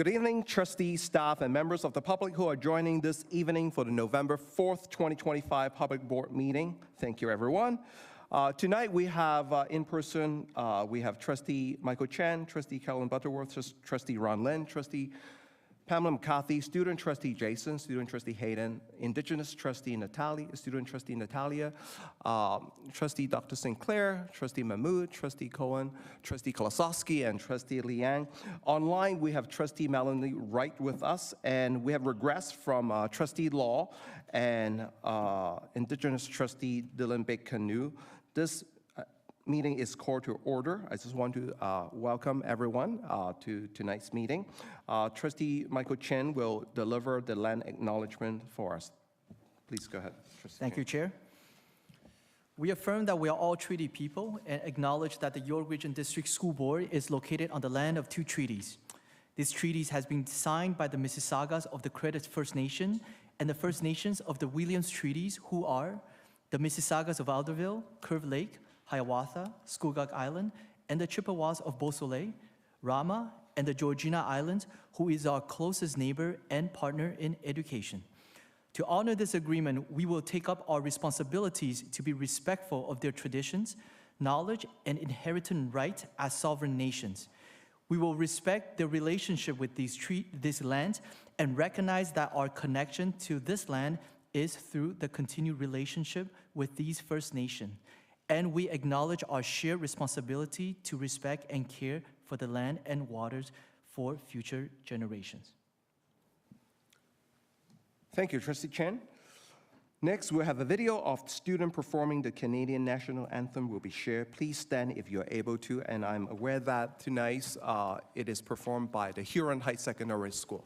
Good evening, trustees, staff, and members of the public who are joining this evening for the November 4th, 2025 public board meeting. Thank you, everyone. Tonight we have in person, we have Trustee Michael Chen, Trustee Carolyn Butterworth, Trustee Ron Lin, Trustee Pamela McCarthy, Student Trustee Jason, Student Trustee Hayden, Indigenous Trustee Natalia, Student Trustee Natalia, Trustee Dr. Sinclair, Trustee Mahmood, Trustee Cohen, Trustee Kolosowski, and Trustee Liang. Online, we have Trustee Melanie Wright with us, and we have regrets from Trustee Law and Indigenous Trustee Dylan Bake-Canoe. This meeting is called to order. I just want to welcome everyone to tonight's meeting. Trustee Michael Chen will deliver the land acknowledgement for us. Please go ahead, Trustee Thank Chen. you, Chair. We affirm that we are all treaty people and acknowledge that the York Region District School Board is located on the land of two treaties. These treaties has been signed by the Mississaugas of the Credit First Nation and the First Nations of the Williams Treaties, who are the Mississaugas of Alderville, Curve Lake, Hiawatha, Scugog Island, and the Chippewas of Beausoleil, Rama, and the Georgina Islands, who is our closest neighbor and partner in education. To honor this agreement, we will take up our responsibilities to be respectful of their traditions, knowledge, and inherent right as sovereign nations. We will respect their relationship with this land and recognize that our connection to this land is through the continued relationship with these First Nations. And we acknowledge our shared responsibility to respect and care for the land and waters for future generations. Thank you, Trustee Chen. Next, we'll have a video of student performing the Canadian National Anthem will be shared. Please stand if you're able to, and I'm aware that tonight it is performed by the Huron Heights Secondary School.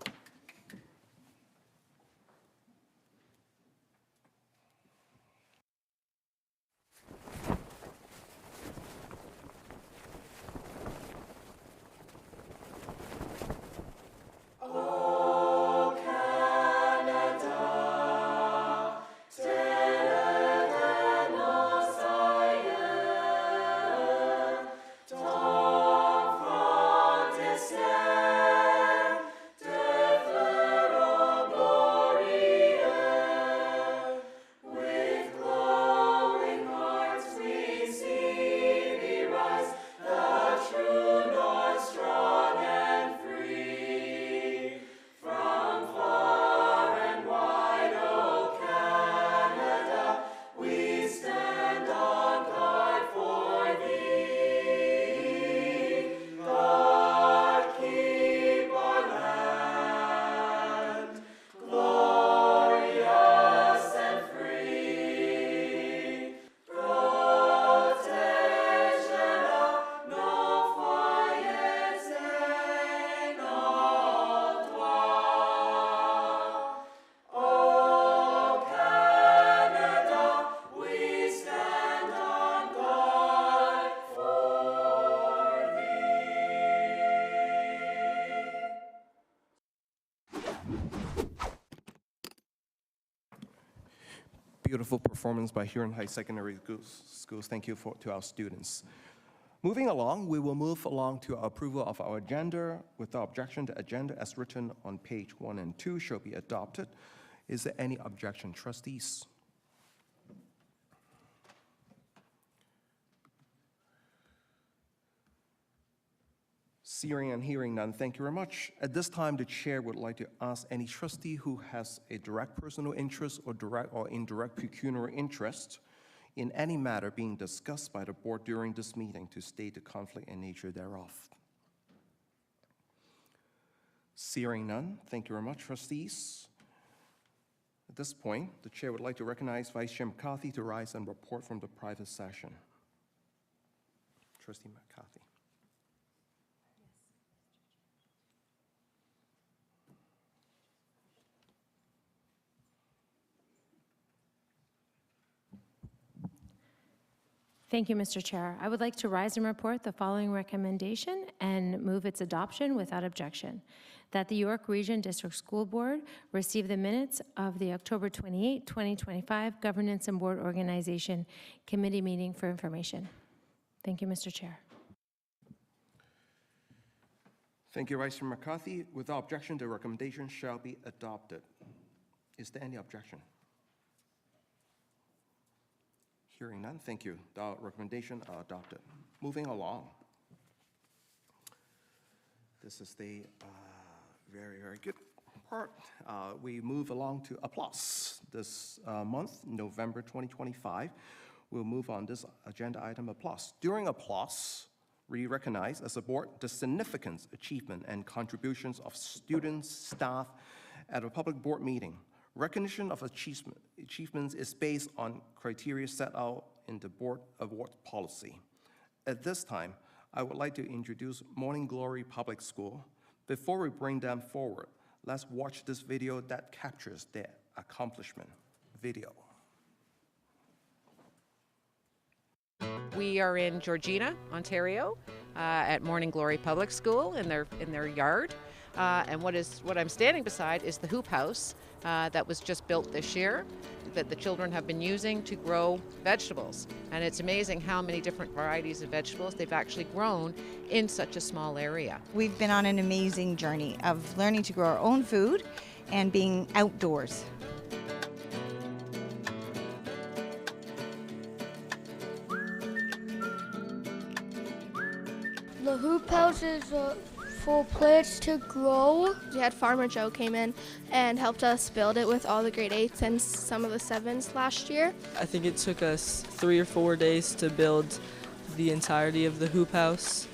Beautiful performance by Huron Heights Secondary Schools. Thank you to our students. Moving along, we will move along to our approval of our agenda. Without objection, the agenda as written on page 1 and 2 shall be adopted. Is there any objection, trustees? Seeing and hearing none, thank you very much. At this time, the chair would like to ask any trustee who has a direct personal interest or direct or indirect pecuniary interest in any matter being discussed by the board during this meeting to state the conflict and nature thereof. Seeing none, thank you very much, trustees. At this point, the chair would like to recognize Vice Chair McCarthy to rise and report from the private session. Trustee McCarthy. Thank you, Mr. Chair. I would like to rise and report the following recommendation and move its adoption without objection. That the York Region District School Board receive the minutes of the October 28, 2025 Governance and Board Organization Committee meeting for information. Thank you, Mr. Chair. Thank you, Vice Chair McCarthy. Without objection, the recommendation shall be adopted. Is there any objection? Hearing none, thank you. The recommendation are adopted. Moving along. This is the very, very good part. We move along to applause. This month, November 2025, we'll move on this agenda item, applause. During applause, we recognize as a board the significance, achievement, and contributions of students, staff at a public board meeting. Recognition of achievements is based on criteria set out in the board award policy. At this time, I would like to introduce Morning Glory Public School. Before we bring them forward, let's watch this video that captures their accomplishment. Video. We are in Georgina, Ontario, at Morning Glory Public School in their yard. And what I'm standing beside is the hoop house that was just built this year that the children have been using to grow vegetables. And it's amazing how many different varieties of vegetables they've actually grown in such a small area. We've been on an amazing journey of learning to grow our own food and being outdoors. The hoop house is for plants to grow. We had Farmer Joe came in and helped us build it with all the grade 8s and some of the 7s last year. I think it took us 3 or 4 days to build the entirety of the hoop house.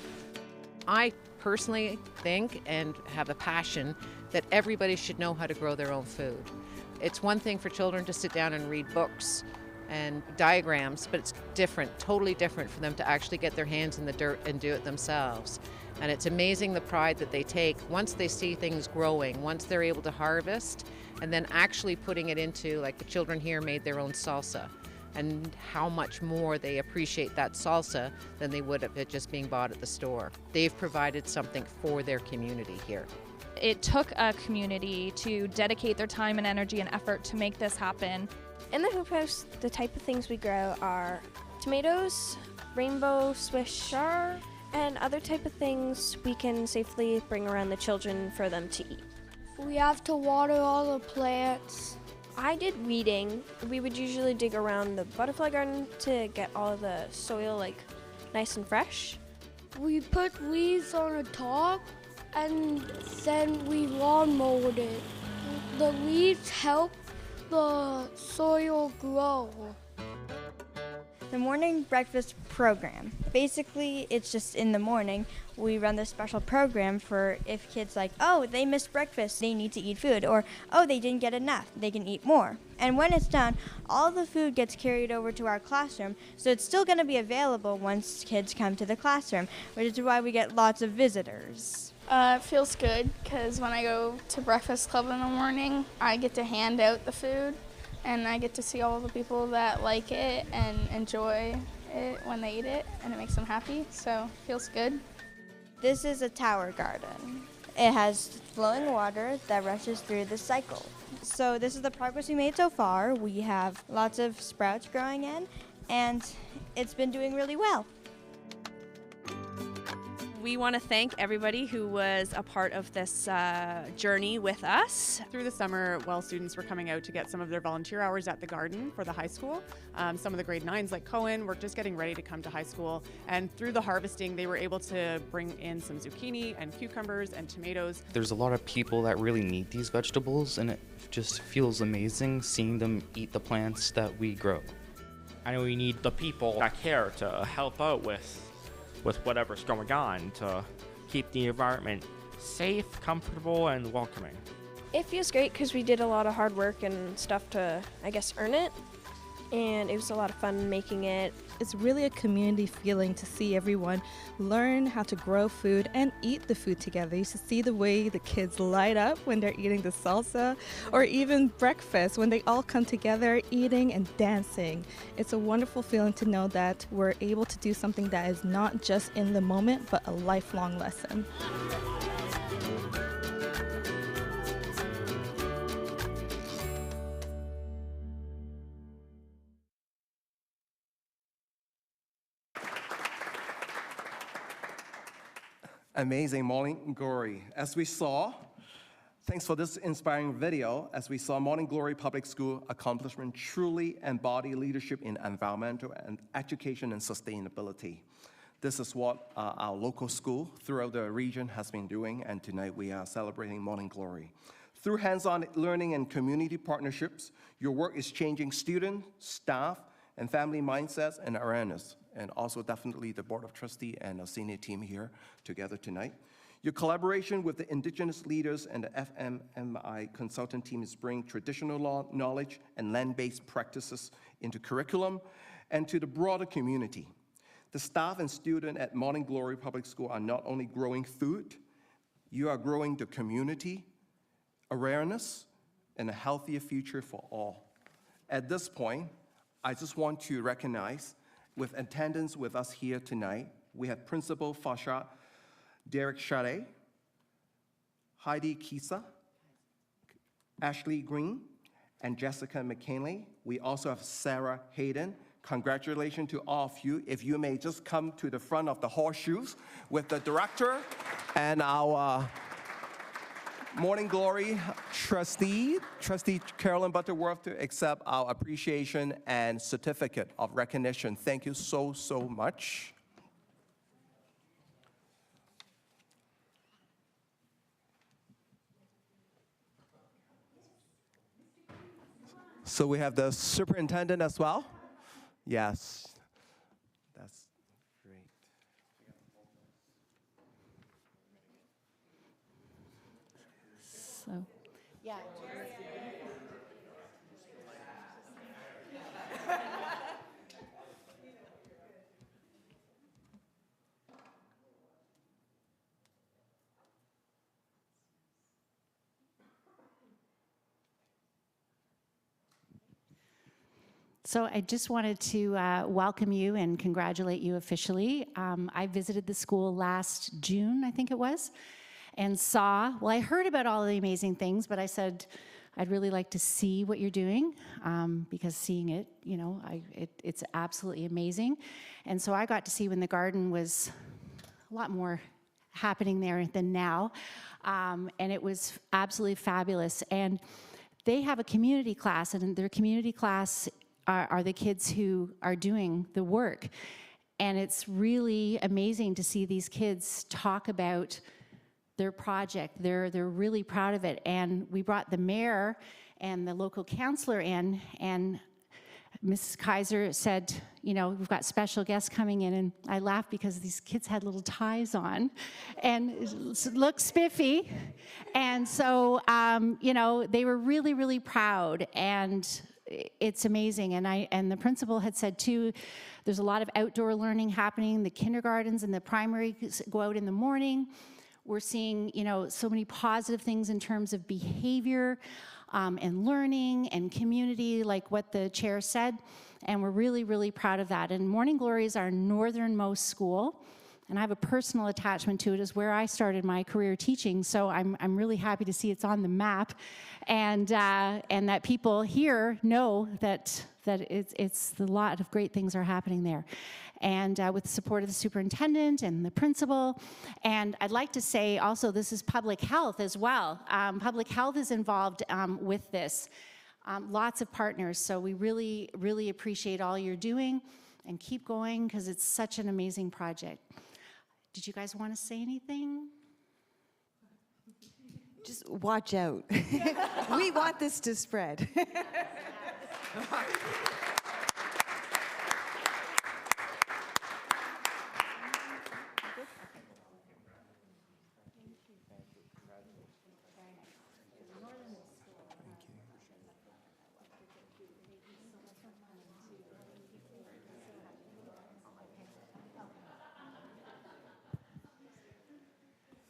I personally think and have a passion that everybody should know how to grow their own food. It's one thing for children to sit down and read books and diagrams, but it's different, totally different for them to actually get their hands in the dirt and do it themselves. And it's amazing the pride that they take once they see things growing, once they're able to harvest, and then actually putting it into, like the children here made their own salsa, and how much more they appreciate that salsa than they would of it just being bought at the store. They've provided something for their community here. It took a community to dedicate their time and energy and effort to make this happen. In the hoop house, the type of things we grow are tomatoes, rainbow Swiss chard, and other type of things we can safely bring around the children for them to eat. We have to water all the plants. I did weeding. We would usually dig around the butterfly garden to get all of the soil like nice and fresh. We put leaves on the top and then we lawn mowed it. The leaves help the soil grow. The morning breakfast program. Basically, it's just in the morning, we run this special program for if kids like, oh, they missed breakfast, they need to eat food, or, oh, they didn't get enough, they can eat more. And when it's done, all the food gets carried over to our classroom, so it's still going to be available once kids come to the classroom, which is why we get lots of visitors. It feels good because when I go to breakfast club in the morning, I get to hand out the food and I get to see all the people that like it and enjoy it when they eat it, and it makes them happy, so it feels good. This is a tower garden. It has flowing water that rushes through the cycle. So this is the progress we made so far. We have lots of sprouts growing in, and it's been doing really well. We want to thank everybody who was a part of this journey with us. Through the summer, while students were coming out to get some of their volunteer hours at the garden for the high school, some of the grade 9s like Cohen were just getting ready to come to high school, and through the harvesting they were able to bring in some zucchini and cucumbers and tomatoes. There's a lot of people that really need these vegetables, and it just feels amazing seeing them eat the plants that we grow. I know we need the people that care to help out with whatever's going on to keep the environment safe, comfortable, and welcoming. It feels great because we did a lot of hard work and stuff to, I guess, earn it. And it was a lot of fun making it. It's really a community feeling to see everyone learn how to grow food and eat the food together. You should see the way the kids light up when they're eating the salsa, or even breakfast when they all come together eating and dancing. It's a wonderful feeling to know that we're able to do something that is not just in the moment, but a lifelong lesson. Amazing morning glory. As we saw, thanks for this inspiring video. As we saw, Morning Glory Public School accomplishment truly embody leadership in environmental and education and sustainability. This is what our local school throughout the region has been doing, and tonight we are celebrating Morning Glory. Through hands-on learning and community partnerships, your work is changing student, staff, and family mindsets and awareness, and also definitely the Board of Trustees and our senior team here together tonight. Your collaboration with the Indigenous leaders and the FMMI consultant teams bring traditional knowledge and land-based practices into curriculum and to the broader community. The staff and students at Morning Glory Public School are not only growing food, you are growing the community, awareness, and a healthier future for all. At this point, I just want to recognize, with attendance with us here tonight, we have Principal Fasha Derek Chalet, Heidi Kisa, Ashley Green, and Jessica McKinley. We also have Sarah Hayden. Congratulations to all of you. If you may just come to the front of the horseshoes with the director and our Morning Glory Trustee Carolyn Butterworth, to accept our appreciation and certificate of recognition. Thank you so, so much. So we have the superintendent as well. Yes, that's great. So, yeah. So I just wanted to welcome you and congratulate you officially. I visited the school last June, I think it was, and saw, well, I heard about all the amazing things, but I said, I'd really like to see what you're doing, because seeing it, you know, it's absolutely amazing. And so I got to see when the garden was a lot more happening there than now, and it was absolutely fabulous. And they have a community class, and their community class are the kids who are doing the work. And it's really amazing to see these kids talk about their project. They're really proud of it. And we brought the mayor and the local councillor in, and Mrs. Kaiser said, you know, we've got special guests coming in, and I laughed because these kids had little ties on and it looked spiffy. And so, you know, they were really, really proud, and it's amazing. And the principal had said too, there's a lot of outdoor learning happening. The kindergartens and the primary go out in the morning. We're seeing, you know, so many positive things in terms of behavior and learning and community, like what the chair said. And we're really, really proud of that. And Morning Glory is our northernmost school, and I have a personal attachment to it. As where I started my career teaching, so I'm really happy to see it's on the map, and that people here know that it's a lot of great things are happening there, and with the support of the superintendent and the principal. And I'd like to say also, this is public health as well. Public health is involved with this. Lots of partners, so we really, really appreciate all you're doing, and keep going, because it's such an amazing project. Did you guys want to say anything? Just watch out. We want this to spread.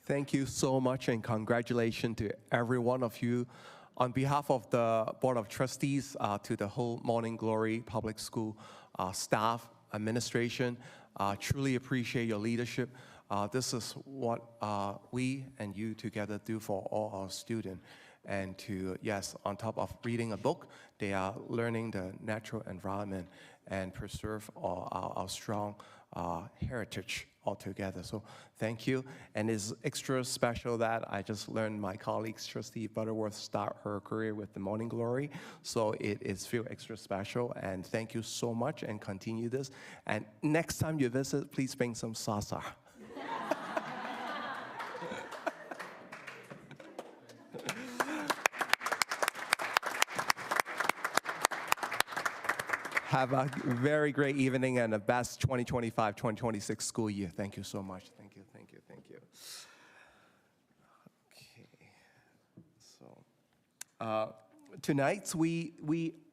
Thank you so much, and congratulations to every one of you. On behalf of the Board of Trustees, to the whole Morning Glory Public School staff, administration, truly appreciate your leadership. This is what we and you together do for all our students. And to, yes, on top of reading a book, they are learning the natural environment and preserve our strong heritage altogether. So thank you. And it's extra special that I just learned my colleagues, Trustee Butterworth, start her career with the Morning Glory. So it is feel extra special. And thank you so much and continue this. And next time you visit, please bring some salsa. Have a very great evening and the best 2025-2026 school year. Thank you so much. Thank you, thank you, thank you. Okay, so tonight we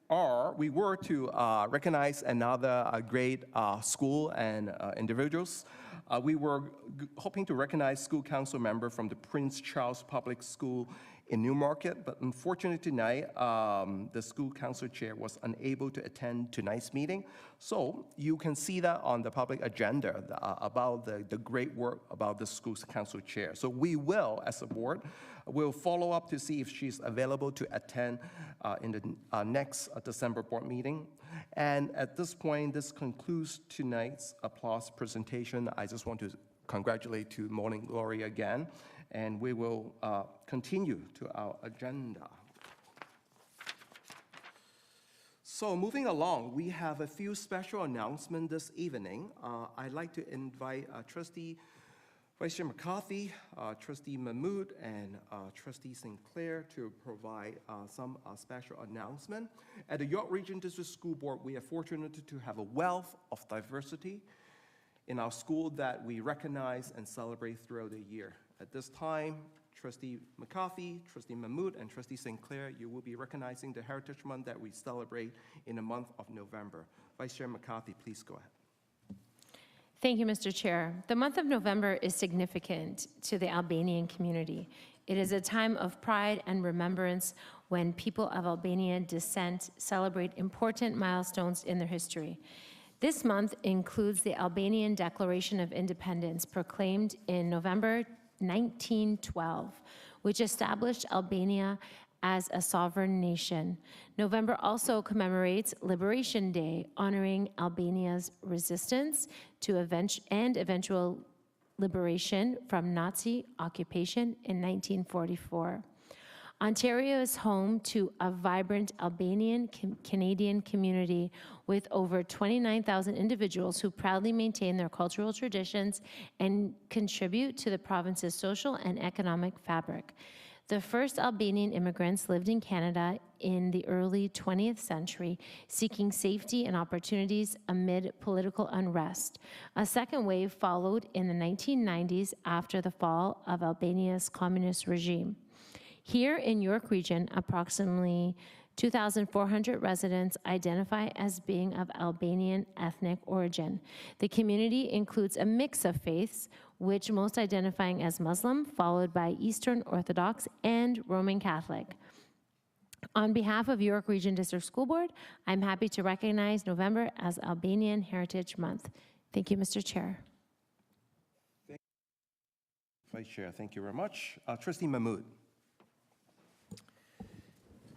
were to recognize another great school and individuals. We were hoping to recognize school council member from the Prince Charles Public School in Newmarket, but unfortunately tonight, the school council chair was unable to attend tonight's meeting. So you can see that on the public agenda about the great work about the school council chair. So we will, as a board, will follow up to see if she's available to attend in the next December board meeting. And at this point, this concludes tonight's applause presentation. I just want to congratulate to Morning Glory again. And we will continue to our agenda. So moving along, we have a few special announcements this evening. I'd like to invite Trustee Vice Chair McCarthy, Trustee Mahmood, and Trustee Sinclair to provide some special announcement. At the York Region District School Board, we are fortunate to have a wealth of diversity in our school that we recognize and celebrate throughout the year. At this time, Trustee McCarthy, Trustee Mahmood, and Trustee Sinclair, you will be recognizing the Heritage Month that we celebrate in the month of November. Vice Chair McCarthy, please go ahead. Thank you, Mr. Chair. The month of November is significant to the Albanian community. It is a time of pride and remembrance when people of Albanian descent celebrate important milestones in their history. This month includes the Albanian Declaration of Independence proclaimed in November 1912, which established Albania as a sovereign nation. November also commemorates Liberation Day, honoring Albania's resistance to eventual liberation from Nazi occupation in 1944. Ontario is home to a vibrant Albanian Canadian community with over 29,000 individuals who proudly maintain their cultural traditions and contribute to the province's social and economic fabric. The first Albanian immigrants lived in Canada in the early 20th century, seeking safety and opportunities amid political unrest. A second wave followed in the 1990s after the fall of Albania's communist regime. Here in York Region, approximately 2,400 residents identify as being of Albanian ethnic origin. The community includes a mix of faiths, which most identifying as Muslim, followed by Eastern Orthodox and Roman Catholic. On behalf of York Region District School Board, I'm happy to recognize November as Albanian Heritage Month. Thank you, Mr. Chair. Vice Chair, thank you very much. Trustee Mahmood.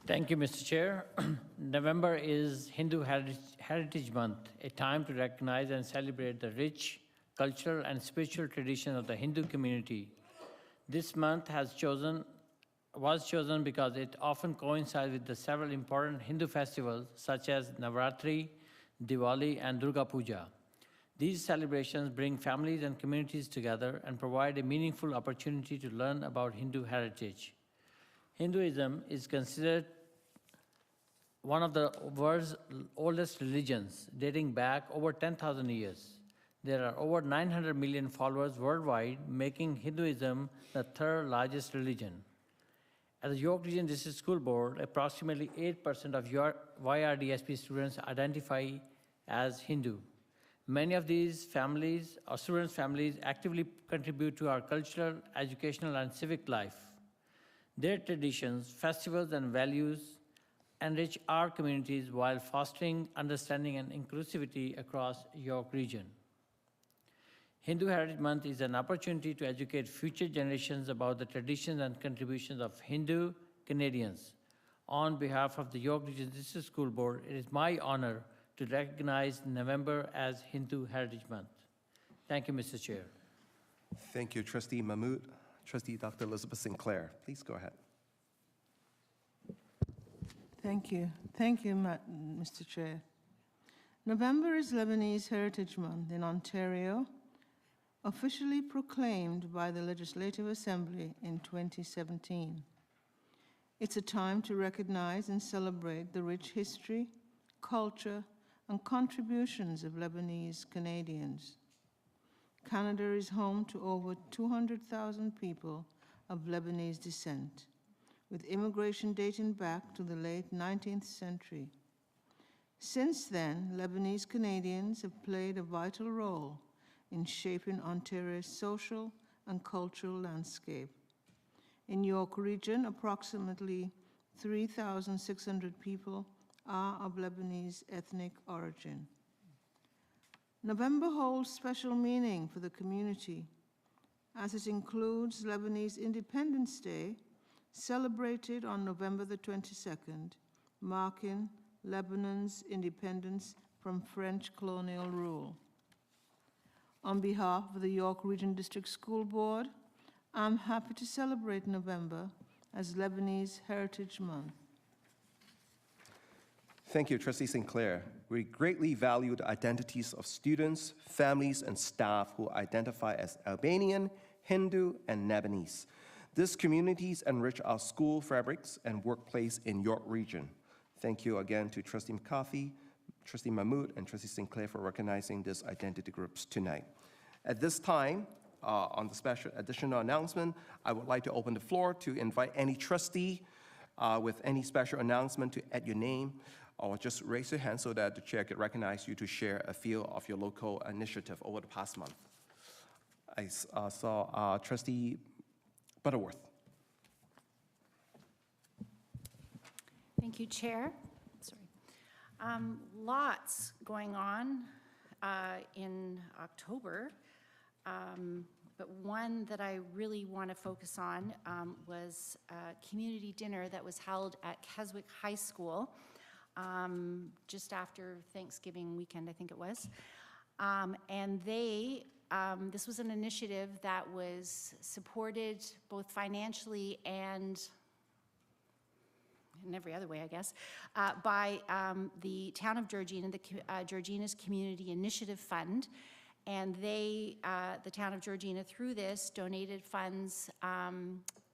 Thank you, Mr. Chair. November is Hindu Heritage Month, a time to recognize and celebrate the rich cultural and spiritual tradition of the Hindu community. This month was chosen because it often coincides with the several important Hindu festivals such as Navratri, Diwali, and Durga Puja. These celebrations bring families and communities together and provide a meaningful opportunity to learn about Hindu heritage. Hinduism is considered one of the world's oldest religions, dating back over 10,000 years. There are over 900 million followers worldwide, making Hinduism the third largest religion. At the York Region District School Board, approximately 8% of YRDSB students identify as Hindu. Many of these students' families actively contribute to our cultural, educational, and civic life. Their traditions, festivals, and values enrich our communities while fostering understanding and inclusivity across York Region. Hindu Heritage Month is an opportunity to educate future generations about the traditions and contributions of Hindu Canadians. On behalf of the York Region District School Board, it is my honor to recognize November as Hindu Heritage Month. Thank you, Mr. Chair. Thank you, Trustee Mahmood. Trustee Dr. Elizabeth Sinclair, please go ahead. Thank you. Thank you, Mr. Chair. November is Lebanese Heritage Month in Ontario, officially proclaimed by the Legislative Assembly in 2017. It's a time to recognize and celebrate the rich history, culture, and contributions of Lebanese Canadians. Canada is home to over 200,000 people of Lebanese descent, with immigration dating back to the late 19th century. Since then, Lebanese Canadians have played a vital role in shaping Ontario's social and cultural landscape. In York Region, approximately 3,600 people are of Lebanese ethnic origin. November holds special meaning for the community, as it includes Lebanese Independence Day, celebrated on November the 22nd, marking Lebanon's independence from French colonial rule. On behalf of the York Region District School Board, I'm happy to celebrate November as Lebanese Heritage Month. Thank you, Trustee Sinclair. We greatly value the identities of students, families, and staff who identify as Albanian, Hindu, and Lebanese. These communities enrich our school fabrics and workplace in York Region. Thank you again to Trustee McCarthy, Trustee Mahmood, and Trustee Sinclair for recognizing these identity groups tonight. At this time, on the special additional announcement, I would like to open the floor to invite any trustee with any special announcement to add your name, or just raise your hand so that the chair could recognize you to share a feel of your local initiative over the past month. I saw Trustee Butterworth. Thank you, Chair. Sorry. Lots going on in October, but one that I really want to focus on was a community dinner that was held at Keswick High School just after Thanksgiving weekend, I think it was. And this was an initiative that was supported both financially and in every other way, I guess, by the town of Georgina, the Georgina's Community Initiative Fund. And the town of Georgina, through this, donated funds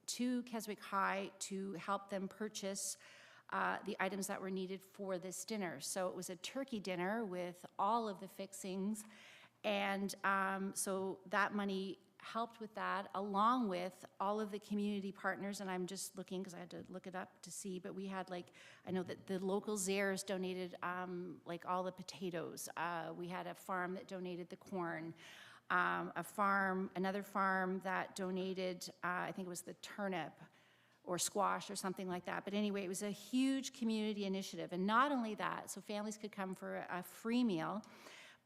to Keswick High to help them purchase the items that were needed for this dinner. So it was a turkey dinner with all of the fixings. And so that money helped with that, along with all of the community partners. And I'm just looking, because I had to look it up to see, but we had I know that the local Zares donated all the potatoes. We had a farm that donated the corn. Another farm that donated, I think it was the turnip or squash or something like that. But anyway, it was a huge community initiative. And not only that, so families could come for a free meal,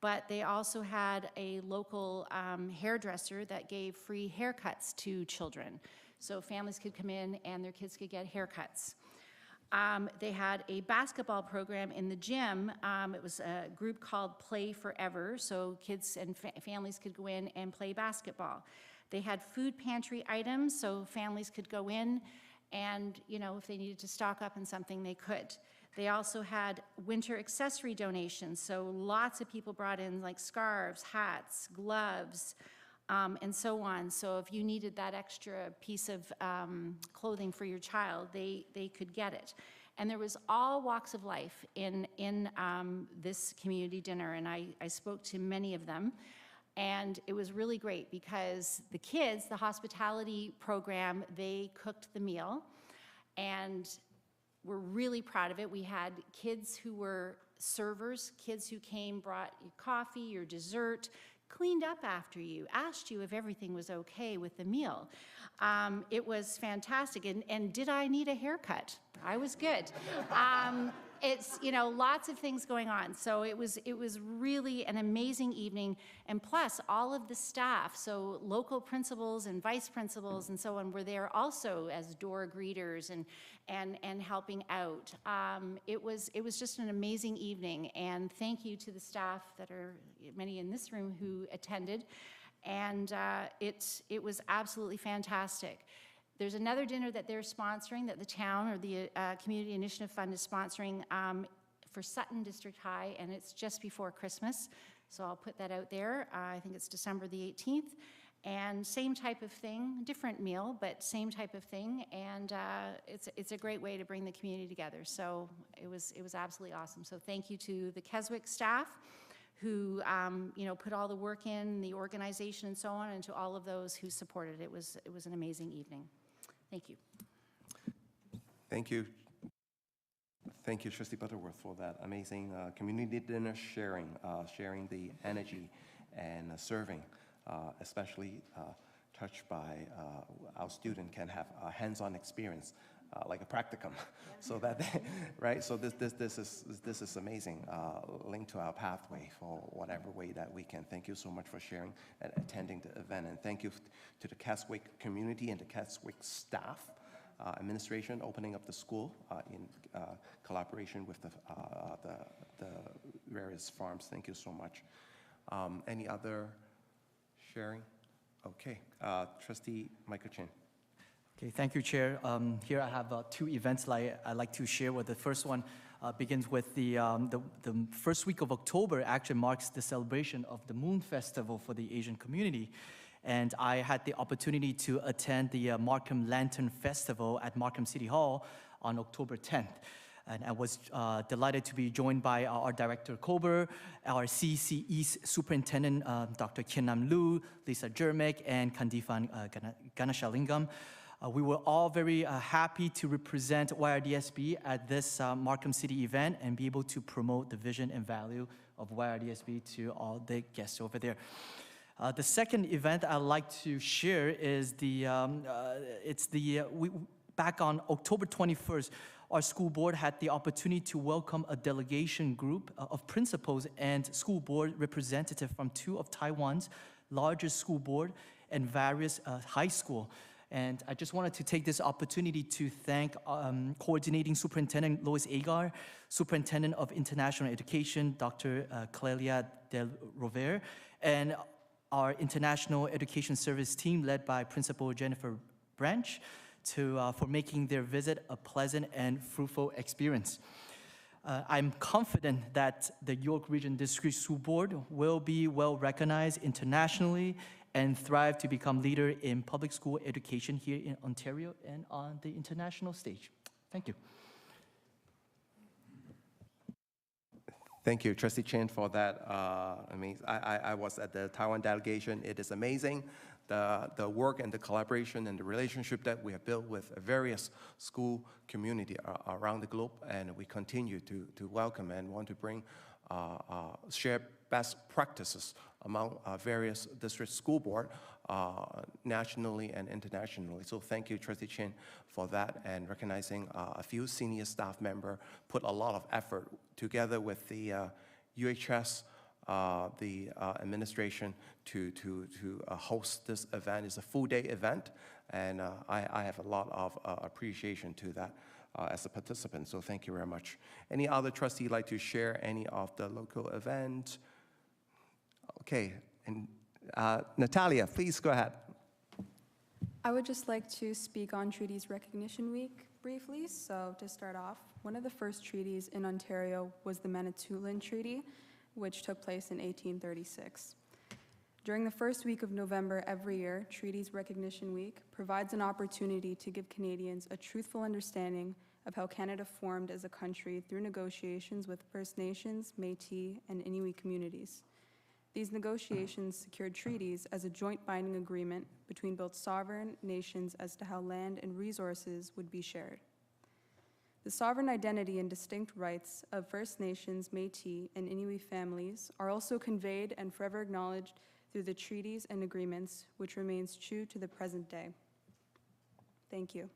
but they also had a local hairdresser that gave free haircuts to children. So families could come in and their kids could get haircuts. They had a basketball program in the gym. It was a group called Play Forever, so kids and families could go in and play basketball. They had food pantry items, so families could go in and, if they needed to stock up on something, they could. They also had winter accessory donations, so lots of people brought in scarves, hats, gloves, and so on. So if you needed that extra piece of clothing for your child, they could get it. And there was all walks of life in this community dinner, and I spoke to many of them. And it was really great because the kids, the hospitality program, they cooked the meal, and we're really proud of it. We had kids who were servers, kids who came, brought you coffee, your dessert, cleaned up after you, asked you if everything was okay with the meal. It was fantastic. And did I need a haircut? I was good. it's, lots of things going on. So it was really an amazing evening. And plus, all of the staff, so local principals and vice principals and so on, were there also as door greeters and helping out. It was just an amazing evening. And thank you to the staff that are many in this room who attended. And it was absolutely fantastic. There's another dinner that they're sponsoring, that the town or the Community Initiative Fund is sponsoring for Sutton District High, and it's just before Christmas. So I'll put that out there. I think it's December the 18th. And same type of thing, different meal, but same type of thing. And it's a great way to bring the community together. So it was absolutely awesome. So thank you to the Keswick staff who put all the work in, the organization and so on, and to all of those who supported it. It was an amazing evening. Thank you. Thank you. Thank you, Trustee Butterworth, for that amazing community dinner sharing the energy and serving, especially touched by our student can have a hands-on experience. Like a practicum, so that right. So this is amazing. Link to our pathway for whatever way that we can. Thank you so much for sharing and attending the event, and thank you to the Keswick community and the Keswick staff, administration, opening up the school in collaboration with the various farms. Thank you so much. Any other sharing? Okay, Trustee Michael Chin. Okay, thank you, Chair. Here I have 2 events I'd like to share with. The first one begins with the first week of October actually marks the celebration of the Moon Festival for the Asian community. And I had the opportunity to attend the Markham Lantern Festival at Markham City Hall on October 10th. And I was delighted to be joined by our Director Kober, our CC East Superintendent Dr. Kian-Nam Lu, Lisa Jermek, and Kandifan Ganashalingam. We were all very happy to represent YRDSB at this Markham City event and be able to promote the vision and value of YRDSB to all the guests over there. The second event I'd like to share is back on October 21st, our school board had the opportunity to welcome a delegation group of principals and school board representatives from 2 of Taiwan's largest school board and various high school. And I just wanted to take this opportunity to thank Coordinating Superintendent Lois Agar, Superintendent of International Education, Dr. Clelia Del Rovere, and our International Education Service team led by Principal Jennifer Branch for making their visit a pleasant and fruitful experience. I'm confident that the York Region District School Board will be well recognized internationally and thrive to become leader in public school education here in Ontario and on the international stage. Thank you. Thank you, Trustee Chen, for that. I was at the Taiwan delegation. It is amazing, the work and the collaboration and the relationship that we have built with various school community around the globe, and we continue to welcome and want to bring share best practices among various district school board nationally and internationally. So thank you, Trustee Chen, for that, and recognizing a few senior staff members put a lot of effort together with the UHS, the administration to host this event. It's a full-day event, and I have a lot of appreciation to that as a participant, so thank you very much. Any other trustee like to share any of the local event? Okay, and Natalia, please go ahead. I would just like to speak on Treaties Recognition Week briefly. So to start off, one of the first treaties in Ontario was the Manitoulin Treaty, which took place in 1836. During the first week of November every year, Treaties Recognition Week provides an opportunity to give Canadians a truthful understanding of how Canada formed as a country through negotiations with First Nations, Métis, and Inuit communities. These negotiations secured treaties as a joint binding agreement between both sovereign nations as to how land and resources would be shared. The sovereign identity and distinct rights of First Nations, Métis, and Inuit families are also conveyed and forever acknowledged through the treaties and agreements, which remains true to the present day. Thank you.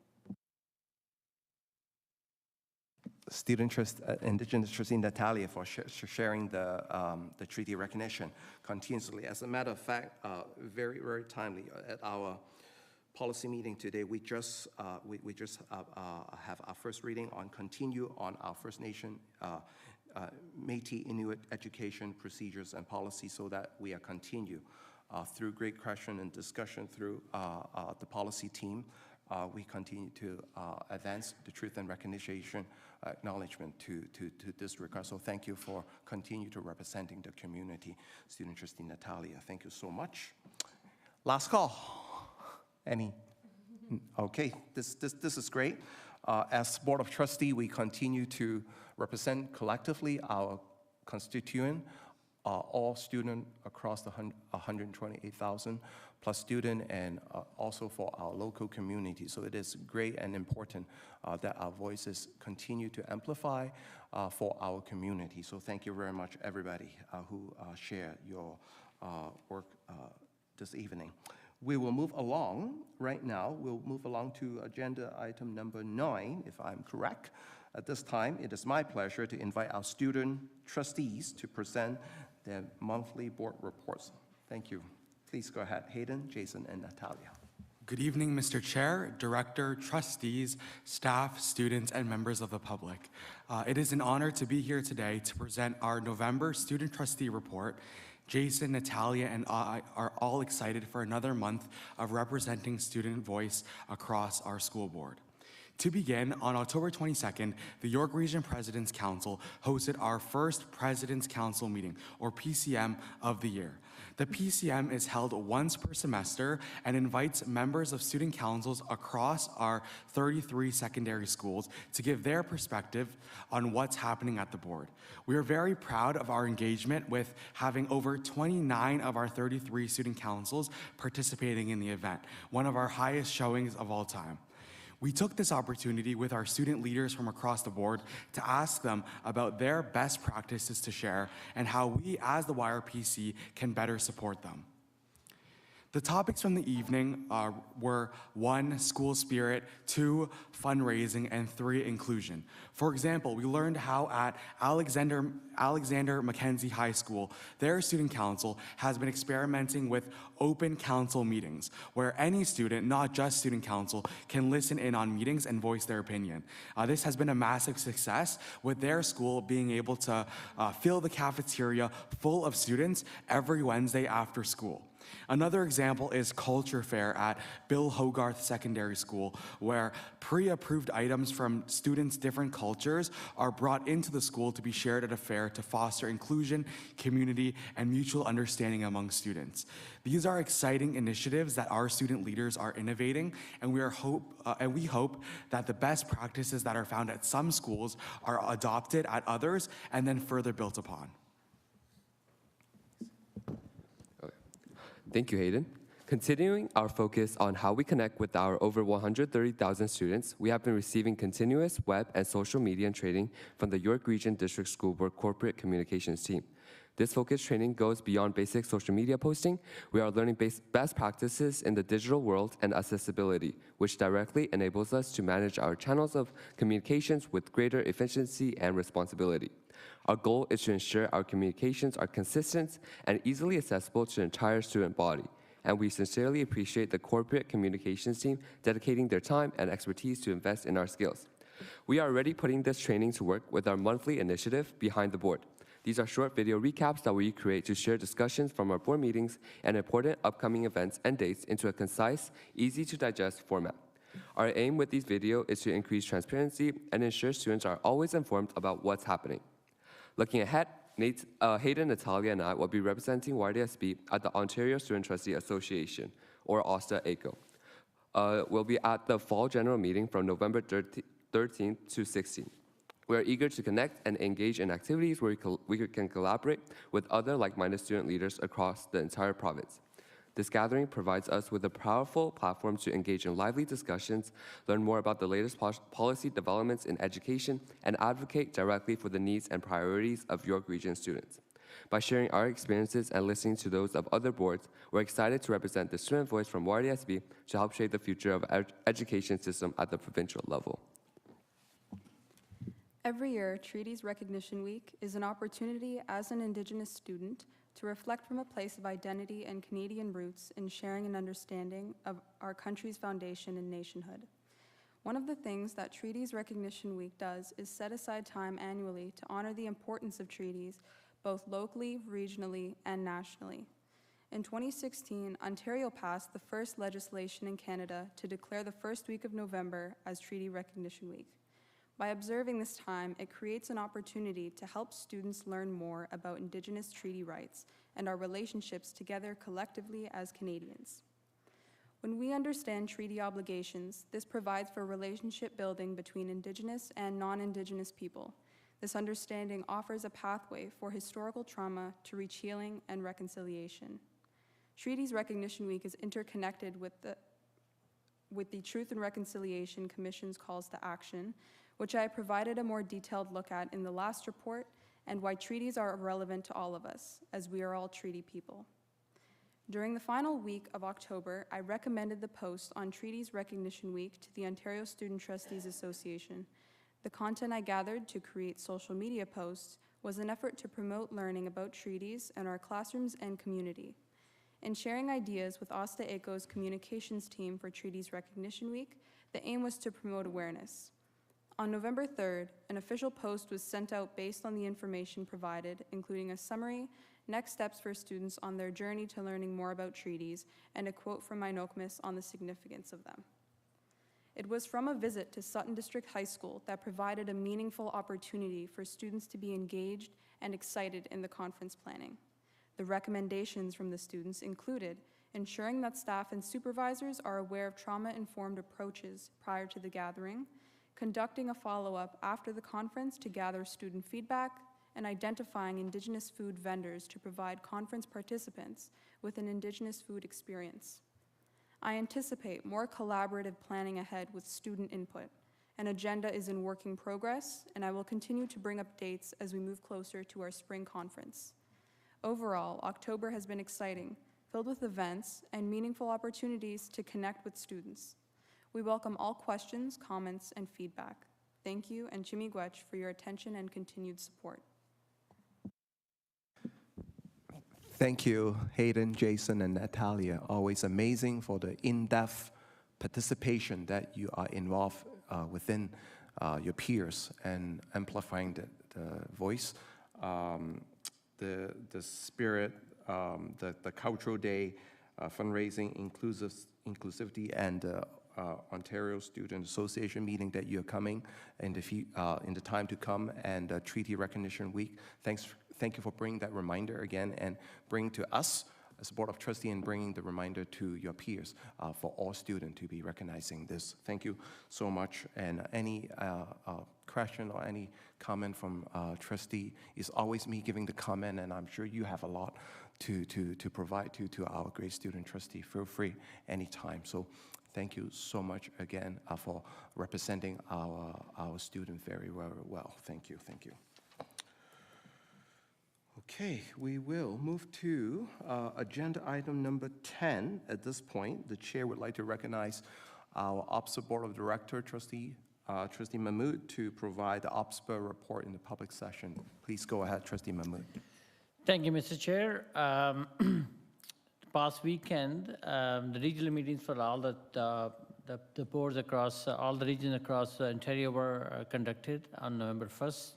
Indigenous trustee Natalia for sharing the treaty recognition continuously. As a matter of fact, very, very timely. At our policy meeting today, we just have our first reading on continue on our First Nation Métis Inuit education procedures and policy, so that we are continue through great question and discussion through the policy team. We continue to advance the truth and recognition acknowledgement to this regard. So thank you for continue to representing the community. Student trustee Natalia, thank you so much. Last call. Any? Okay, this is great. As Board of Trustee, we continue to represent collectively our constituent, all student across the 128,000 plus student, and also for our local community. So it is great and important that our voices continue to amplify for our community. So thank you very much, everybody who share your work this evening. We will move along right now. We'll move along to agenda item number 9, if I'm correct. At this time, it is my pleasure to invite our student trustees to present their monthly board reports. Thank you. Please go ahead, Hayden, Jason, and Natalia. Good evening, Mr. Chair, Director, trustees, staff, students, and members of the public. It is an honor to be here today to present our November student trustee report. Jason, Natalia, and I are all excited for another month of representing student voice across our school board. To begin, on October 22nd, the York Region President's Council hosted our first President's Council meeting, or PCM, of the year. The PCM is held once per semester and invites members of student councils across our 33 secondary schools to give their perspective on what's happening at the board. We are very proud of our engagement, with having over 29 of our 33 student councils participating in the event, one of our highest showings of all time. We took this opportunity with our student leaders from across the board to ask them about their best practices to share and how we as the YRPC can better support them. The topics from the evening were 1, school spirit, 2, fundraising, and 3, inclusion. For example, we learned how at Alexander Mackenzie High School, their student council has been experimenting with open council meetings, where any student, not just student council, can listen in on meetings and voice their opinion. This has been a massive success, with their school being able to fill the cafeteria full of students every Wednesday after school. Another example is Culture Fair at Bill Hogarth Secondary School, where pre-approved items from students' different cultures are brought into the school to be shared at a fair to foster inclusion, community, and mutual understanding among students. These are exciting initiatives that our student leaders are innovating, and we hope that the best practices that are found at some schools are adopted at others and then further built upon. Thank you, Hayden. Continuing our focus on how we connect with our over 130,000 students, we have been receiving continuous web and social media training from the York Region District School Board Corporate Communications team. This focused training goes beyond basic social media posting. We are learning best practices in the digital world and accessibility, which directly enables us to manage our channels of communications with greater efficiency and responsibility. Our goal is to ensure our communications are consistent and easily accessible to the entire student body, and we sincerely appreciate the corporate communications team dedicating their time and expertise to invest in our skills. We are already putting this training to work with our monthly initiative, Behind the Board. These are short video recaps that we create to share discussions from our board meetings and important upcoming events and dates into a concise, easy-to-digest format. Our aim with these videos is to increase transparency and ensure students are always informed about what's happening. Looking ahead, Hayden, Natalia, and I will be representing YRDSB at the Ontario Student Trustee Association, or OSTA-ACO. We'll be at the Fall General Meeting from November 13th to 16th. We are eager to connect and engage in activities where we can collaborate with other like-minded student leaders across the entire province. This gathering provides us with a powerful platform to engage in lively discussions, learn more about the latest policy developments in education, and advocate directly for the needs and priorities of York Region students. By sharing our experiences and listening to those of other boards, we're excited to represent the student voice from YRDSB to help shape the future of our education system at the provincial level. Every year, Treaties Recognition Week is an opportunity as an Indigenous student to reflect from a place of identity and Canadian roots in sharing an understanding of our country's foundation and nationhood. One of the things that Treaties Recognition Week does is set aside time annually to honor the importance of treaties, both locally, regionally, and nationally. In 2016, Ontario passed the first legislation in Canada to declare the first week of November as Treaty Recognition Week. By observing this time, it creates an opportunity to help students learn more about Indigenous treaty rights and our relationships together collectively as Canadians. When we understand treaty obligations, this provides for relationship building between Indigenous and non-Indigenous people. This understanding offers a pathway for historical trauma to reach healing and reconciliation. Treaties Recognition Week is interconnected with the Truth and Reconciliation Commission's calls to action, which I provided a more detailed look at in the last report, and why treaties are relevant to all of us, as we are all treaty people. During the final week of October, I recommended the post on Treaties Recognition Week to the Ontario Student Trustees Association. The content I gathered to create social media posts was an effort to promote learning about treaties in our classrooms and community. In sharing ideas with Asta Eco's communications team for Treaties Recognition Week, the aim was to promote awareness. On November 3rd, an official post was sent out based on the information provided, including a summary, next steps for students on their journey to learning more about treaties, and a quote from my Nokmis on the significance of them. It was from a visit to Sutton District High School that provided a meaningful opportunity for students to be engaged and excited in the conference planning. The recommendations from the students included ensuring that staff and supervisors are aware of trauma-informed approaches prior to the gathering, conducting a follow-up after the conference to gather student feedback, and identifying Indigenous food vendors to provide conference participants with an Indigenous food experience. I anticipate more collaborative planning ahead with student input. An agenda is in working progress, and I will continue to bring updates as we move closer to our spring conference. Overall, October has been exciting, filled with events and meaningful opportunities to connect with students. We welcome all questions, comments, and feedback. Thank you, and Chimigwech, for your attention and continued support. Thank you, Hayden, Jason, and Natalia. Always amazing for the in-depth participation that you are involved within your peers and amplifying the voice. The spirit, the cultural day, fundraising, inclusivity, and Ontario Student Association meeting that you're coming in the time to come, and Treaty Recognition Week. Thank you for bringing that reminder again, and bringing to us as a Board of Trustees, and bringing the reminder to your peers for all students to be recognizing this. Thank you so much. And any question or any comment from trustee is always me giving the comment, and I'm sure you have a lot to provide to our great student trustee. Feel free anytime. So thank you so much again for representing our student very well. Thank you. Thank you. Okay, we will move to agenda item number 10. At this point, the chair would like to recognize our OPSA Board of Director, Trustee Mahmood, to provide the OPSA report in the public session. Please go ahead, Trustee Mahmood. Thank you, Mr. Chair. Past weekend, the regional meetings for all the boards across all the regions across Ontario were conducted on November 1st.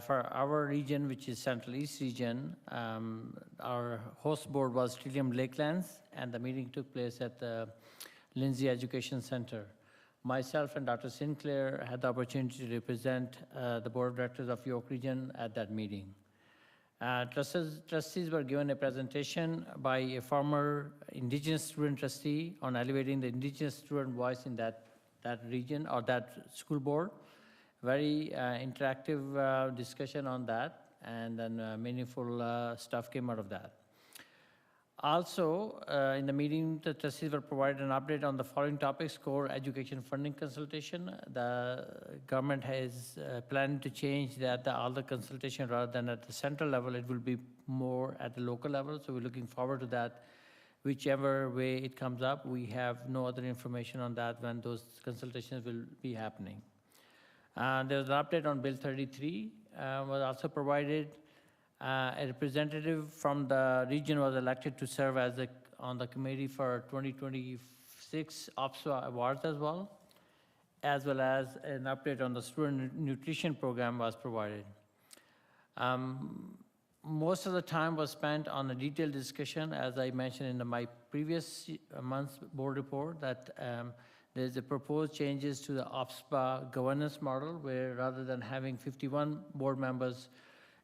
For our region, which is Central East region, our host board was Trillium Lakelands, and the meeting took place at the Lindsay Education Center. Myself and Dr. Sinclair had the opportunity to represent the board of directors of York region at that meeting. Trustees were given a presentation by a former Indigenous student trustee on elevating the Indigenous student voice in that region or that school board. Very interactive discussion on that, and then meaningful stuff came out of that. Also, in the meeting, the trustees were provided an update on the following topics: core education funding consultation. The government has planned to change that all the consultation, rather than at the central level, it will be more at the local level. So we're looking forward to that. Whichever way it comes up, we have no other information on that when those consultations will be happening. There was an update on Bill 33 was also provided. A representative from the region was elected to serve as on the committee for 2026 OPSA awards as well as an update on the student nutrition program was provided. Most of the time was spent on a detailed discussion, as I mentioned in my previous month's board report, that there's a proposed changes to the OPSPA governance model, where rather than having 51 board members,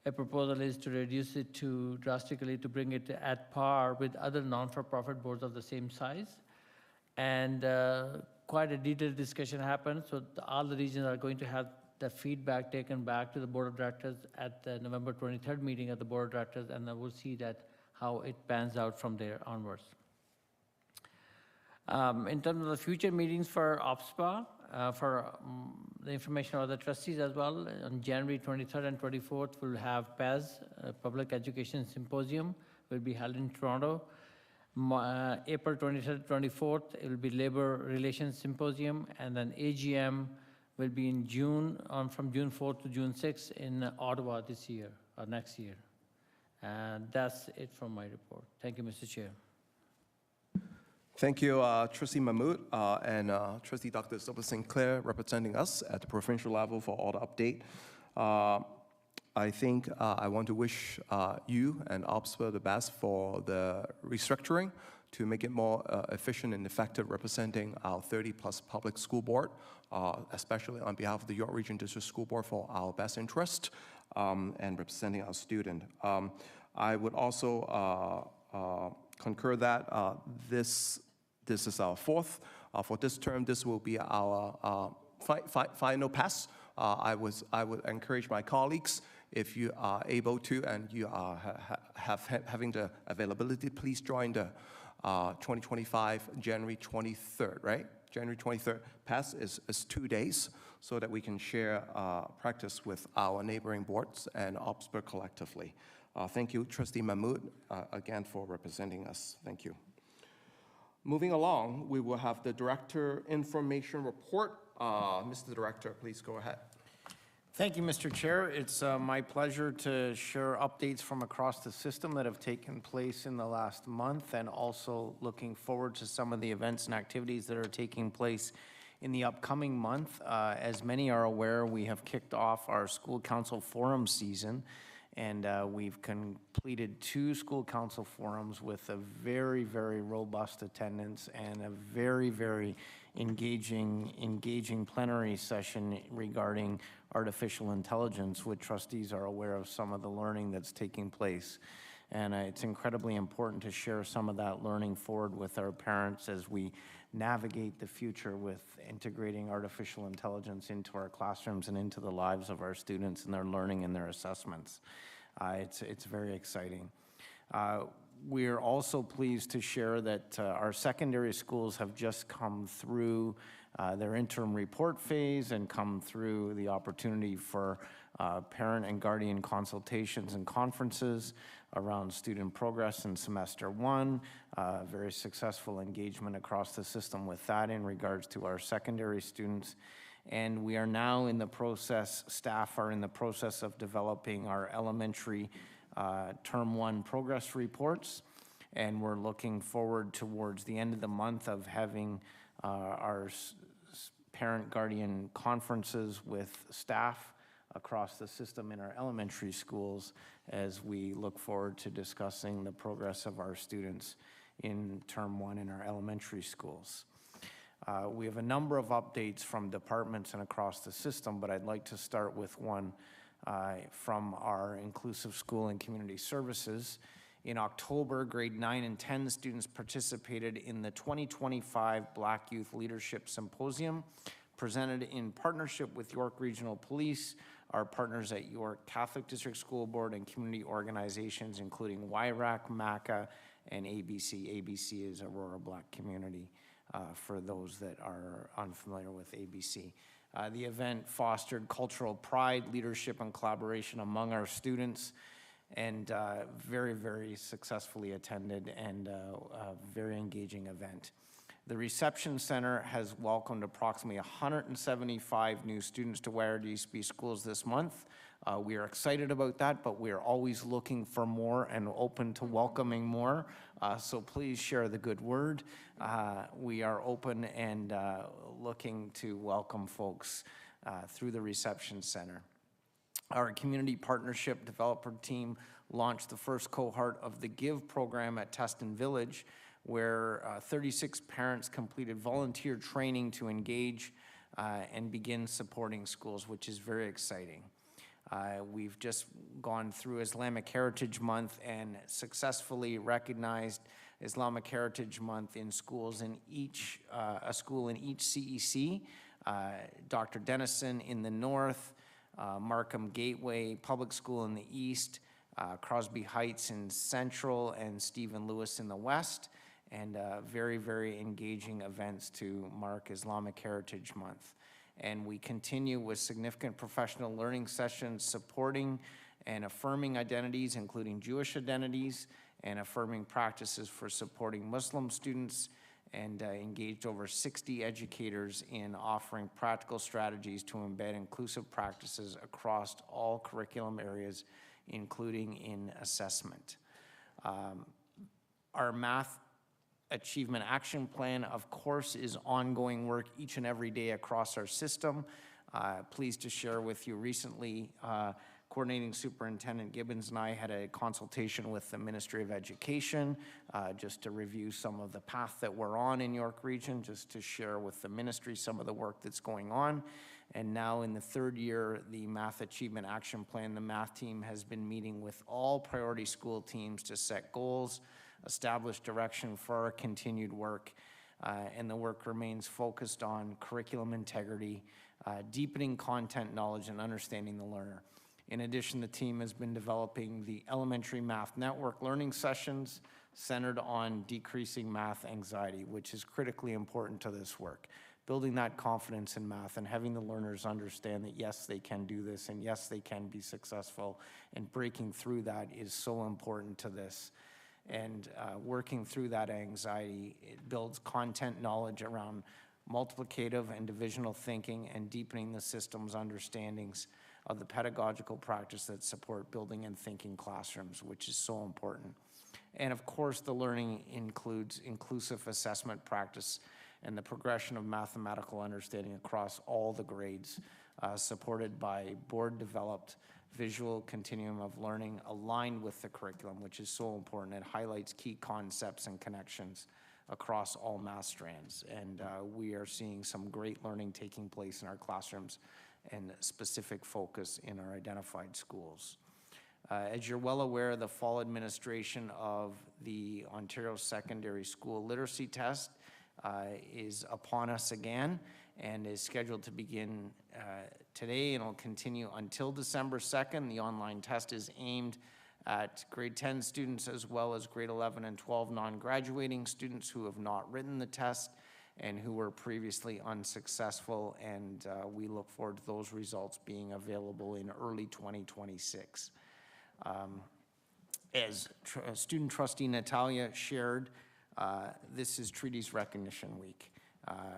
a proposal is to reduce it drastically to bring it at par with other non-for-profit boards of the same size. And quite a detailed discussion happened, so all the regions are going to have the feedback taken back to the board of directors at the November 23rd meeting of the board of directors, and then we'll see how it pans out from there onwards. In terms of the future meetings for OPSPA, for the information of the trustees as well, on January 23rd and 24th, we'll have PES, Public Education Symposium, will be held in Toronto. April 23rd, 24th, it will be Labor Relations Symposium, and then AGM will be in June, from June 4th to June 6th in Ottawa this year, or next year. And that's it from my report. Thank you, Mr. Chair. Thank you, Trustee Mahmood and Trustee Dr. Silva Sinclair representing us at the provincial level for all the update. I think I want to wish you and OPSPA the best for the restructuring to make it more efficient and effective representing our 30-plus public school board, especially on behalf of the York Region District School Board for our best interest and representing our student. I would also concur that this is our fourth. For this term, this will be our final pass. I would encourage my colleagues, if you are able to and you are having the availability, please join the 2025 January 23rd, right? January 23rd pass is 2 days so that we can share practice with our neighboring boards and OPSPA collectively. Thank you, Trustee Mahmood, again for representing us. Thank you. Moving along, we will have the Director Information Report. Mr. Director, please go ahead. Thank you, Mr. Chair. It's my pleasure to share updates from across the system that have taken place in the last month, and also looking forward to some of the events and activities that are taking place in the upcoming month. As many are aware, we have kicked off our school council forum season, and we've completed 2 school council forums with a very, very robust attendance and a very, very engaging plenary session regarding artificial intelligence, which trustees are aware of some of the learning that's taking place. And it's incredibly important to share some of that learning forward with our parents as we navigate the future with integrating artificial intelligence into our classrooms and into the lives of our students and their learning and their assessments. It's very exciting. We're also pleased to share that our secondary schools have just come through their interim report phase and come through the opportunity for parent and guardian consultations and conferences around student progress in semester 1. Very successful engagement across the system with that in regards to our secondary students. And we are now in the process, staff are in the process of developing our elementary term 1 progress reports. And we're looking forward towards the end of the month of having our parent guardian conferences with staff across the system in our elementary schools as we look forward to discussing the progress of our students in term 1 in our elementary schools. We have a number of updates from departments and across the system, but I'd like to start with one from our Inclusive School and Community Services. In October, grade 9 and 10 students participated in the 2025 Black Youth Leadership Symposium, presented in partnership with York Regional Police, our partners at York Catholic District School Board, and community organizations including YRAC, MACA, and ABC. ABC is Aurora Black Community, for those that are unfamiliar with ABC. The event fostered cultural pride, leadership, and collaboration among our students, and very, very successfully attended and a very engaging event. The reception center has welcomed approximately 175 new students to YRDSB schools this month. We are excited about that, but we are always looking for more and open to welcoming more. So please share the good word. We are open and looking to welcome folks through the reception center. Our community partnership developer team launched the first cohort of the GIVE program at Tustin Village, where 36 parents completed volunteer training to engage and begin supporting schools, which is very exciting. We've just gone through Islamic Heritage Month and successfully recognized Islamic Heritage Month in schools in each, a school in each CEC. Dr. Denison in the north, Markham Gateway Public School in the east, Crosby Heights in central, and Stephen Lewis in the west, and very, very engaging events to mark Islamic Heritage Month. And we continue with significant professional learning sessions supporting and affirming identities, including Jewish identities, and affirming practices for supporting Muslim students, and engaged over 60 educators in offering practical strategies to embed inclusive practices across all curriculum areas, including in assessment. Our Math Achievement Action Plan, of course, is ongoing work each and every day across our system. Pleased to share with you recently, Coordinating Superintendent Gibbons and I had a consultation with the Ministry of Education just to review some of the path that we're on in York Region, just to share with the ministry some of the work that's going on. And now in the third year, the Math Achievement Action Plan, the math team has been meeting with all priority school teams to set goals, establish direction for our continued work, and the work remains focused on curriculum integrity, deepening content knowledge, and understanding the learner. In addition, the team has been developing the Elementary Math Network learning sessions centered on decreasing math anxiety, which is critically important to this work. Building that confidence in math and having the learners understand that yes, they can do this, and yes, they can be successful, and breaking through that is so important to this. And working through that anxiety, it builds content knowledge around multiplicative and divisional thinking, and deepening the system's understandings of the pedagogical practice that support building and thinking classrooms, which is so important. And of course, the learning includes inclusive assessment practice and the progression of mathematical understanding across all the grades, supported by board-developed visual continuum of learning aligned with the curriculum, which is so important. It highlights key concepts and connections across all math strands. And we are seeing some great learning taking place in our classrooms and specific focus in our identified schools. As you're well aware, the fall administration of the Ontario Secondary School Literacy Test is upon us again, and is scheduled to begin today, and will continue until December 2nd. The online test is aimed at grade 10 students as well as grade 11 and 12 non-graduating students who have not written the test and who were previously unsuccessful, and we look forward to those results being available in early 2026. As student trustee Natalia shared, this is Treaties Recognition Week.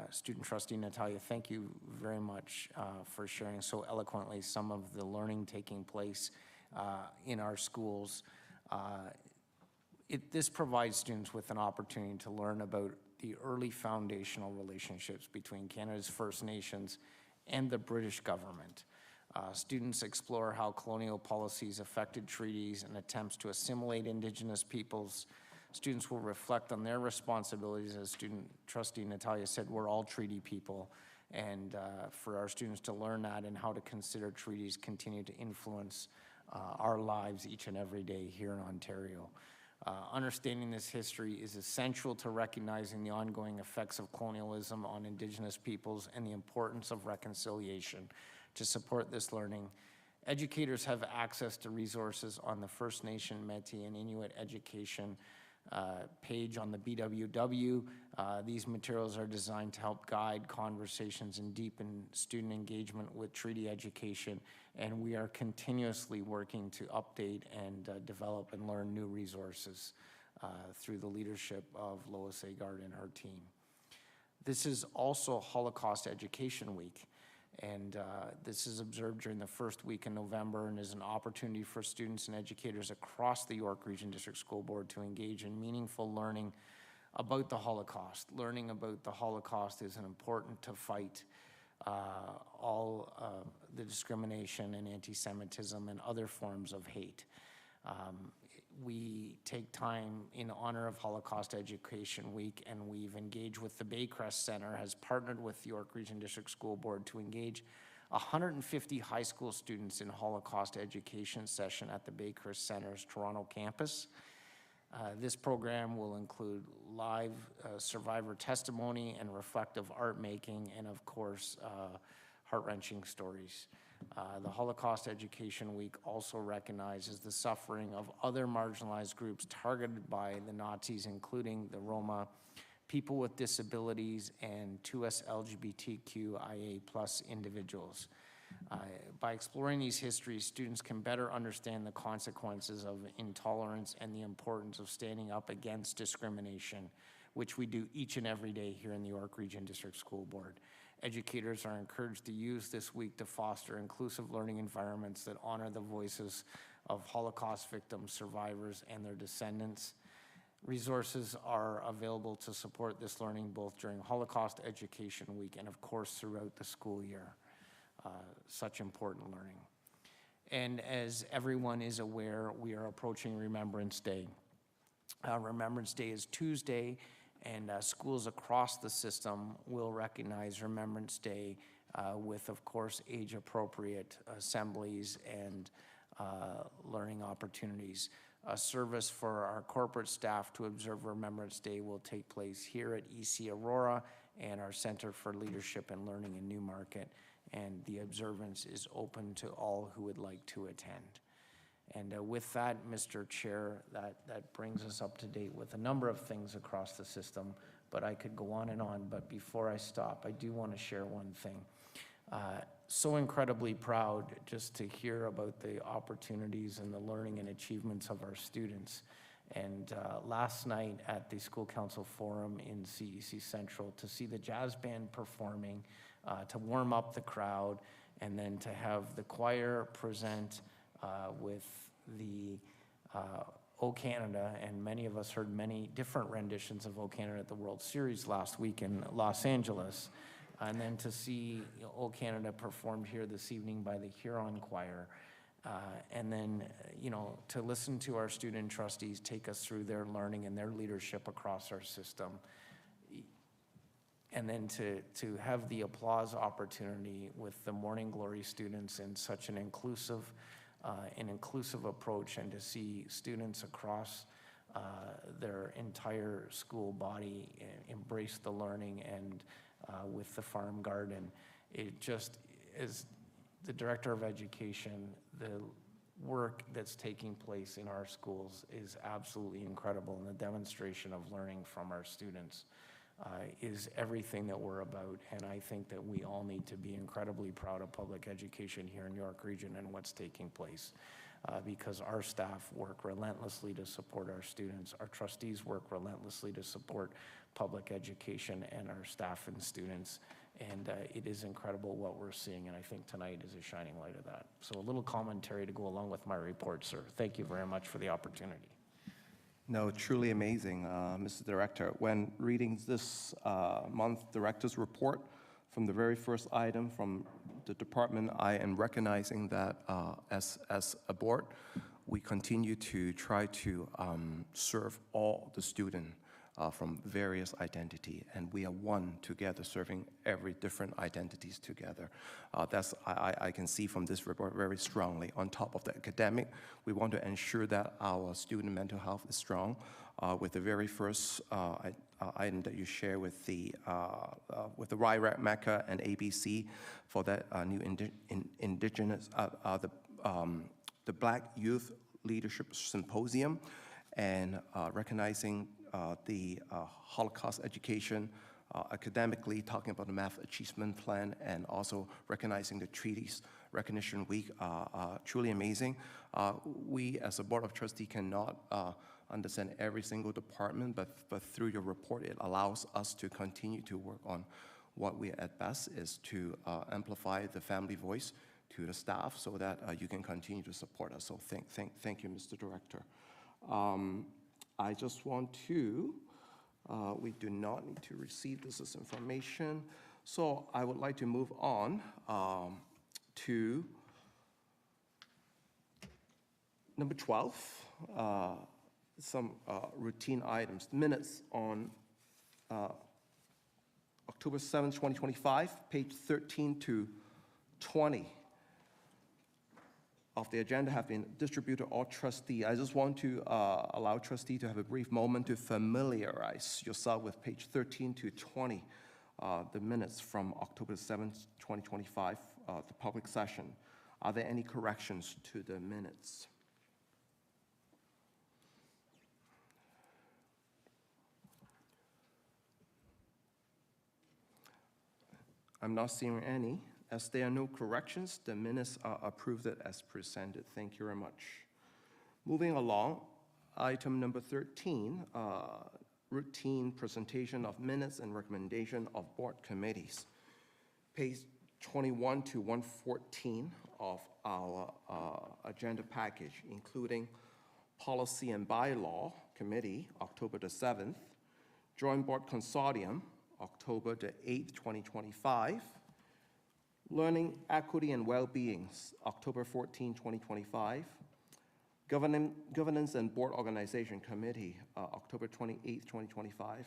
Student trustee Natalia, thank you very much for sharing so eloquently some of the learning taking place in our schools. This provides students with an opportunity to learn about the early foundational relationships between Canada's First Nations and the British government. Students explore how colonial policies affected treaties and attempts to assimilate Indigenous peoples. Students will reflect on their responsibilities. As student trustee Natalia said, we're all treaty people, and for our students to learn that and how to consider treaties continue to influence our lives each and every day here in Ontario. Understanding this history is essential to recognizing the ongoing effects of colonialism on Indigenous peoples and the importance of reconciliation. To support this learning, educators have access to resources on the First Nation, Métis, and Inuit education page on the BWW. These materials are designed to help guide conversations and deepen student engagement with treaty education, and we are continuously working to update and develop and learn new resources through the leadership of Lois Agard and her team. This is also Holocaust Education Week, and this is observed during the first week in November and is an opportunity for students and educators across the York Region District School Board to engage in meaningful learning about the Holocaust. Learning about the Holocaust is important to fight all the discrimination and anti-Semitism and other forms of hate. We take time in honor of Holocaust Education Week, and we've engaged with the Baycrest Center, has partnered with the York Region District School Board to engage 150 high school students in Holocaust education session at the Baycrest Center's Toronto campus. This program will include live survivor testimony and reflective art making, and of course, heart-wrenching stories. The Holocaust Education Week also recognizes the suffering of other marginalized groups targeted by the Nazis, including the Roma, people with disabilities, and 2S LGBTQIA+ individuals. By exploring these histories, students can better understand the consequences of intolerance and the importance of standing up against discrimination, which we do each and every day here in the York Region District School Board. Educators are encouraged to use this week to foster inclusive learning environments that honor the voices of Holocaust victims, survivors, and their descendants. Resources are available to support this learning both during Holocaust Education Week and, of course, throughout the school year. Such important learning. And as everyone is aware, we are approaching Remembrance Day. Remembrance Day is Tuesday, and schools across the system will recognize Remembrance Day with, of course, age-appropriate assemblies and learning opportunities. A service for our corporate staff to observe Remembrance Day will take place here at EC Aurora and our Center for Leadership and Learning in Newmarket, and the observance is open to all who would like to attend. And with that, Mr. Chair, that brings us up to date with a number of things across the system, but I could go on and on. But before I stop, I do want to share one thing. So incredibly proud just to hear about the opportunities and the learning and achievements of our students. And last night at the School Council Forum in CEC Central, to see the jazz band performing, to warm up the crowd, and then to have the choir present with the O Canada, and many of us heard many different renditions of O Canada at the World Series last week in Los Angeles, and then to see O Canada performed here this evening by the Huron Choir, and then to listen to our student trustees take us through their learning and their leadership across our system, and then to have the applause opportunity with the Morning Glory students in such an inclusive approach, and to see students across their entire school body embrace the learning, and with the farm garden. It just, as the Director of Education, the work that's taking place in our schools is absolutely incredible, and the demonstration of learning from our students is everything that we're about. And I think that we all need to be incredibly proud of public education here in York Region and what's taking place, because our staff work relentlessly to support our students. Our trustees work relentlessly to support public education and our staff and students. And it is incredible what we're seeing, and I think tonight is a shining light of that. So a little commentary to go along with my report, sir. Thank you very much for the opportunity. No, truly amazing, Mr. Director. When reading this month's Director's report, from the very first item from the department, I am recognizing that as a board, we continue to try to serve all the students from various identity, and we are one together, serving every different identities together. That's I can see from this report very strongly. On top of the academic, we want to ensure that our student mental health is strong. With the very first item that you share with the YRDSB, Mecca, and ABC for that new indigenous the Black Youth Leadership Symposium, and recognizing the Holocaust education, academically talking about the Math Achievement Plan, and also recognizing the Treaties Recognition Week, truly amazing. We as a Board of Trustees cannot understand every single department, but through your report, it allows us to continue to work on what we at best is to amplify the family voice to the staff so that you can continue to support us. So thank you, Mr. Director. I just want to, we do not need to receive this as information. So I would like to move on to number 12, some routine items. Minutes on October 7th, 2025, page 13 to 20 of the agenda have been distributed to all trustees. I just want to allow trustee to have a brief moment to familiarize yourself with page 13 to 20, the minutes from October 7th, 2025, the public session. Are there any corrections to the minutes? I'm not seeing any. As there are no corrections, the minutes are approved as presented. Thank you very much. Moving along, item number 13, routine presentation of minutes and recommendation of board committees. Page 21 to 114 of our agenda package, including Policy and Bylaw Committee, October the 7th, Joint Board Consortium, October the 8th, 2025, Learning, Equity, and Well-Being, October 14, 2025, Governance and Board Organization Committee, October 28, 2025.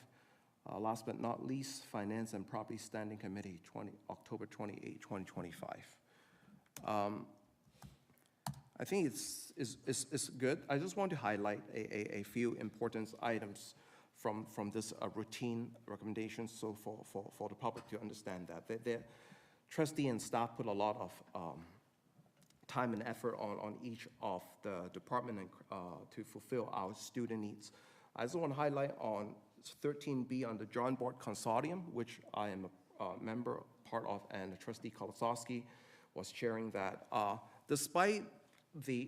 Last but not least, Finance and Property Standing Committee, October 28, 2025. I think it's good. I just want to highlight a few important items from this routine recommendations, so for the public to understand that. The trustee and staff put a lot of time and effort on each of the department to fulfill our student needs. I just want to highlight on 13B on the Joint Board Consortium, which I am a member, part of, and Trustee Kolosowski was chairing that. Despite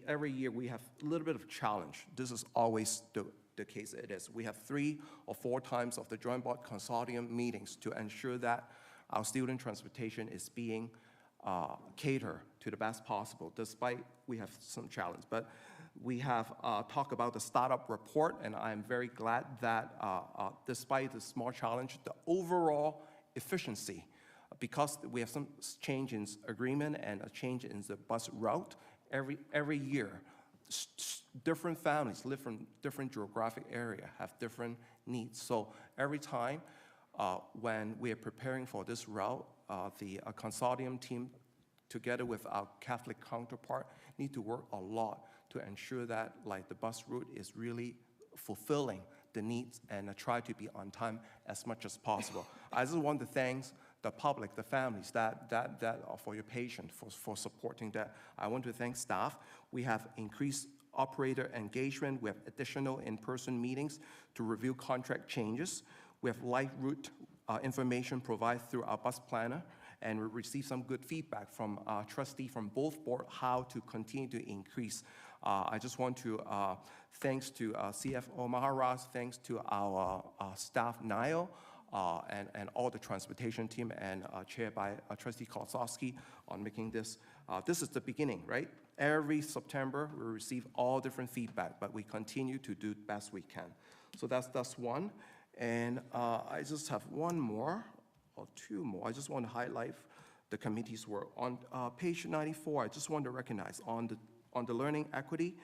every year we have a little bit of challenge, this is always the case it is. We have 3 or 4 times of the Joint Board Consortium meetings to ensure that our student transportation is being catered to the best possible, despite we have some challenge. But we have talked about the startup report, and I'm very glad that despite the small challenge, the overall efficiency, because we have some change in agreement and a change in the bus route, every year, different families live from different geographic area, have different needs. So every time when we are preparing for this route, the consortium team, together with our Catholic counterpart, need to work a lot to ensure that the bus route is really fulfilling the needs and try to be on time as much as possible. I just want to thank the public, the families, that for your patience, for supporting that. I want to thank staff. We have increased operator engagement. We have additional in-person meetings to review contract changes. We have live route information provided through our bus planner, and we received some good feedback from trustees from both boards how to continue to increase. I just want to thanks to CFO Maharaj, thanks to our staff Niall, and all the transportation team, and chaired by Trustee Kolosowski on making this. This is the beginning, right? Every September, we receive all different feedback, but we continue to do the best we can. So that's one. And I just have one more or 2 more. I just want to highlight the committee's work. On page 94, I just want to recognize on the Learning Equity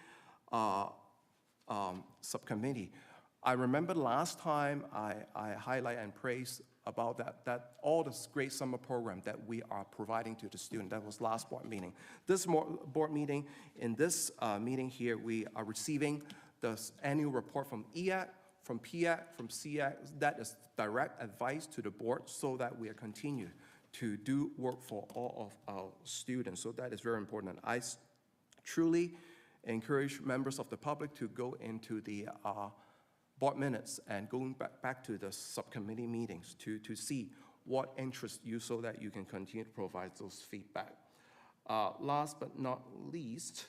subcommittee. I remember last time I highlight and praise about that all this great summer program that we are providing to the student. That was last board meeting. This board meeting, in this meeting here, we are receiving the annual report from EAC, from PIAC, from CIAC. That is direct advice to the board so that we continue to do work for all of our students. So that is very important. I truly encourage members of the public to go into the board minutes and going back to the subcommittee meetings to see what interests you so that you can continue to provide those feedback. Last but not least,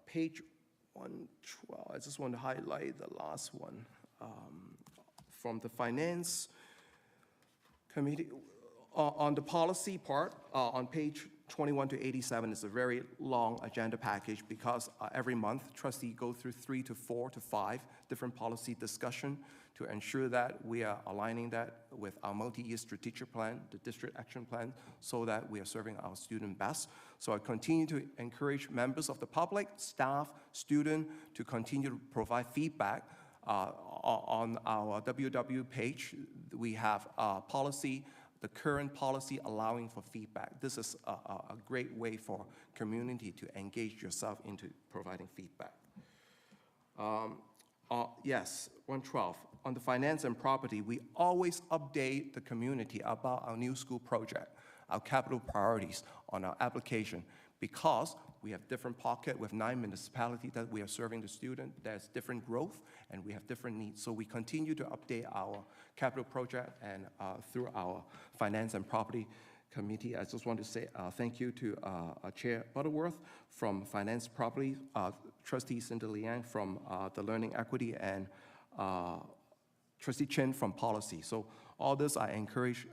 page 112, I just want to highlight the last one. From the Finance Committee, on the policy part, on page 21 to 87 is a very long agenda package because every month trustees go through 3 to 4 to 5 different policy discussion to ensure that we are aligning that with our multi-year strategic plan, the district action plan, so that we are serving our student best. So I continue to encourage members of the public, staff, student to continue to provide feedback. On our WW page, we have policy, the current policy allowing for feedback. This is a great way for community to engage yourself into providing feedback. Yes, 112. On the finance and property, we always update the community about our new school project, our capital priorities on our application, because we have different pocket with 9 municipalities that we are serving the student. There's different growth, and we have different needs. So we continue to update our capital project, and through our Finance and Property Committee, I just want to say thank you to Chair Butterworth from Finance Property, Trustee Cindy Liang from the Learning Equity, and Trustee Chen from Policy. So all this, I encourage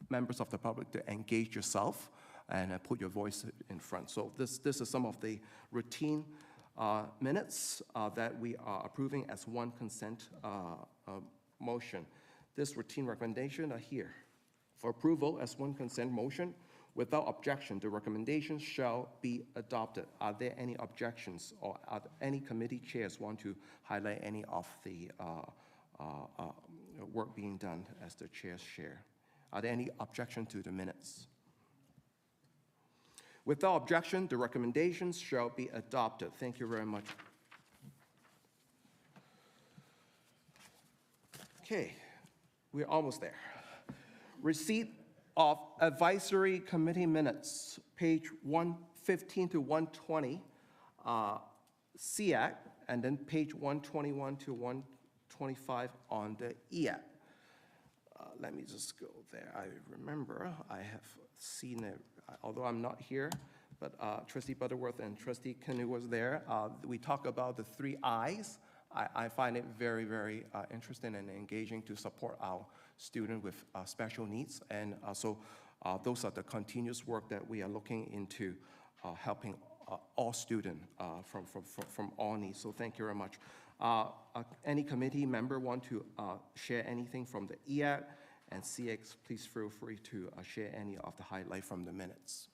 members of the public to engage yourself and put your voice in front. So this is some of the routine minutes that we are approving as one consent motion. This routine recommendation are here. For approval as one consent motion, without objection, the recommendations shall be adopted. Are there any objections, or are any committee chairs want to highlight any of the work being done as the chairs share? Are there any objection to the minutes? Without objection, the recommendations shall be adopted. Thank you very much. Okay, we're almost there. Receipt of advisory committee minutes, page 115 to 120, SEAC, and then page 121 to 125 on the EAC. Let me just go there. I remember I have seen it, although I'm not here, but Trustee Butterworth and Trustee Canoe was there. We talk about the 3 I's. I find it very, very interesting and engaging to support our students with special needs. And so those are the continuous work that we are looking into helping all students from all needs. So thank you very much. Any committee member want to share anything from the EAC and CX, please feel free to share any of the highlight from the minutes.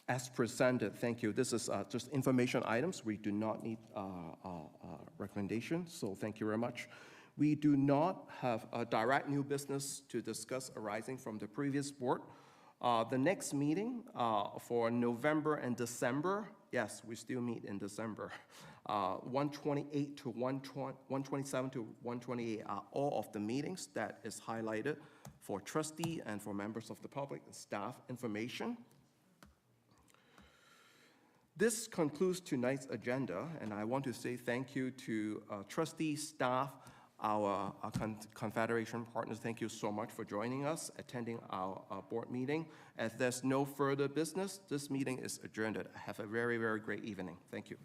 As presented, thank you. This is just information items. We do not need recommendations, so thank you very much. We do not have a direct new business to discuss arising from the previous board. The next meeting for November and December, yes, we still meet in December. 128 to 127 to 128 are all of the meetings that is highlighted for trustee and for members of the public and staff information. This concludes tonight's agenda, and I want to say thank you to trustees, staff, our Confederation partners. Thank you so much for joining us, attending our board meeting. As there's no further business, this meeting is adjourned. Have a very, very great evening. Thank you.